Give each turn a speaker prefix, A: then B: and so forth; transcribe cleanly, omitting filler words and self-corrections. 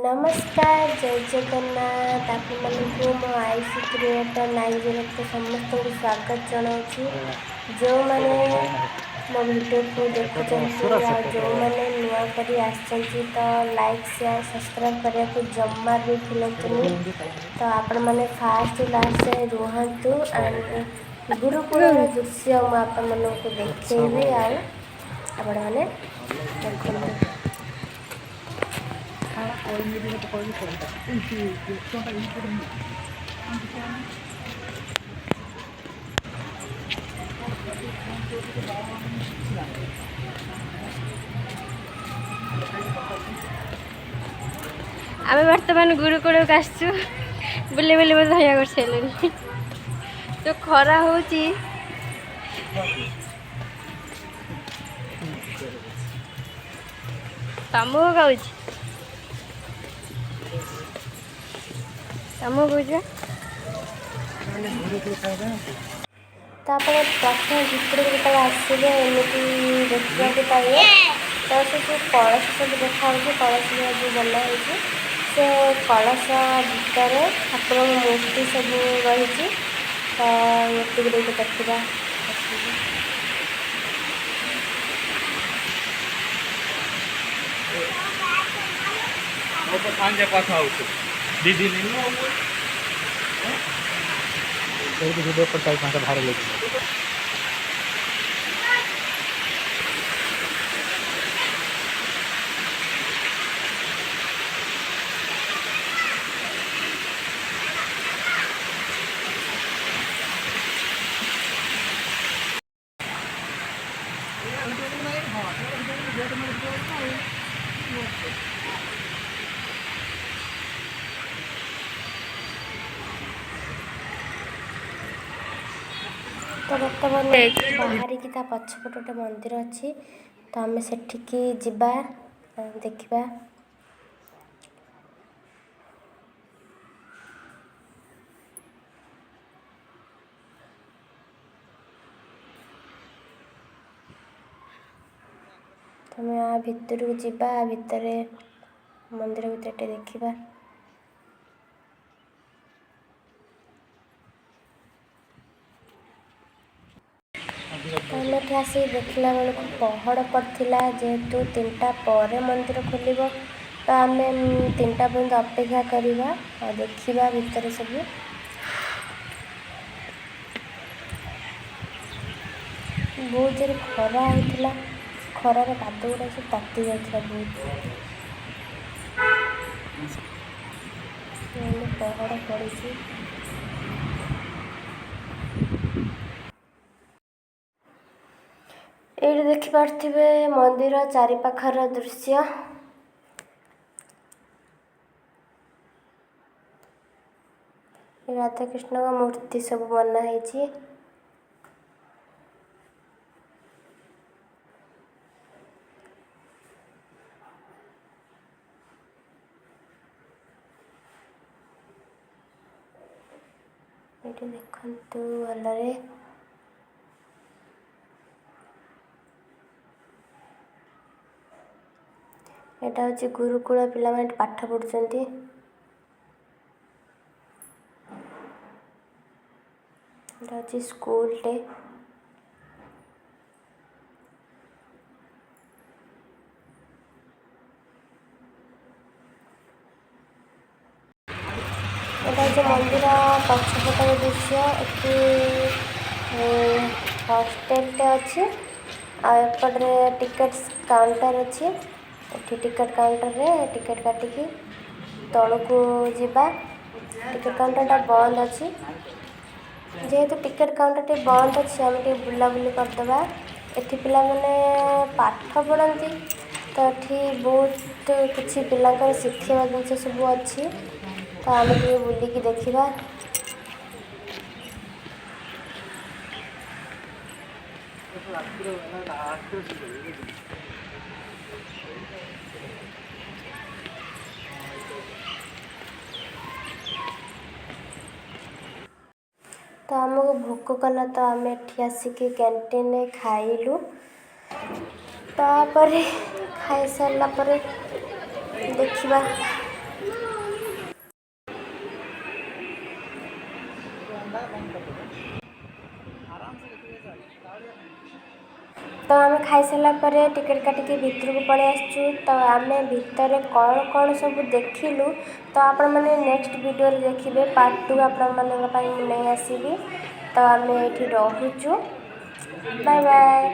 A: नमस्कार जय जगन्नाथ आपण मानू मो आईसी क्रिएटर 90 को समस्त को स्वागत जनाऊँ जो मैंने मो वीडियो को देखुं आ जो मैंने नुआ करी आसचंती तो लाइक शेयर सब्सक्राइब करने को जम्मा भी भूलतुनि तो आपण मैंने फास्ट लास्ट से रुहतु एंड गुरुकुल दृश्य मुझे आपण को देखी आपण मैंने देखते
B: आम बर्तमान गुरुकुल आसचु बुले बुले मत भैया कर सारे तो खरा हो तमको कहूँ तमको कह
A: प्रथम चित्र जो आसवे एमती देखा पाइबे तो से जो कलश सब देखा कलश जो बनाई से कलश भितर ठाकुर मूर्ति सब रही तो ये देखा
C: दीदी वीडियो करता है भारी लगे
A: तो बर्तमान बाहर की पछपट गोटे मंदिर अच्छी तो आम सेठिकी जिबा देखा तो मैं आ भितर को जिबा भितर मंदिर भितर देखा तो आसी देखला बेलू पहड़ पड़ता जेहेतु 3टा पर मंदिर खोल तो आम 3टा पर्यंत अपेक्षा करवा और देखा भितर सब बहुत जोर खरा होता खरार पाद गुड़ा सब ताती जाता बहुत पहड़ पड़ी ये देखिपे मंदिर चारिपाखर दृश्य राधाकृष्ण का मूर्ति सब बनाई देखु भलरे एटा हूँ गुरुकुल पिला पाठ पढ़ुंट स्कूल टे मंदिर पछपट दृश्य हॉस्टेल टे अच्छी आएपटे टिकेट काउंटर अच्छी ये टिकेट काउंटर रे टिकेट काटिकी तलू जावा टिकेट काउंटर बंद अच्छी जेहेतु टिकेट काउंटर बंद अच्छी आम बुलाबुली करदे एठी पिला माने पाठ पढ़ती तो ये बहुत किसी पिला शिक्षा जिन सब अच्छी तो आम बुलिकी देखा तो आमको भोक कला तो आम एठी आसिक कैंटीन खाइलु तापर खाई सारा देखा तो आम खाई सारा पर टिकेट काटिकी भितर को पड़े आसचु। तो आम भितर कौन कौन सब देखिलु तो आपण मैंने नेक्स्ट वीडियो देखिए पार्ट 2 आपण मानक नहीं आसबि। तो आम ये रोचु। Bye bye.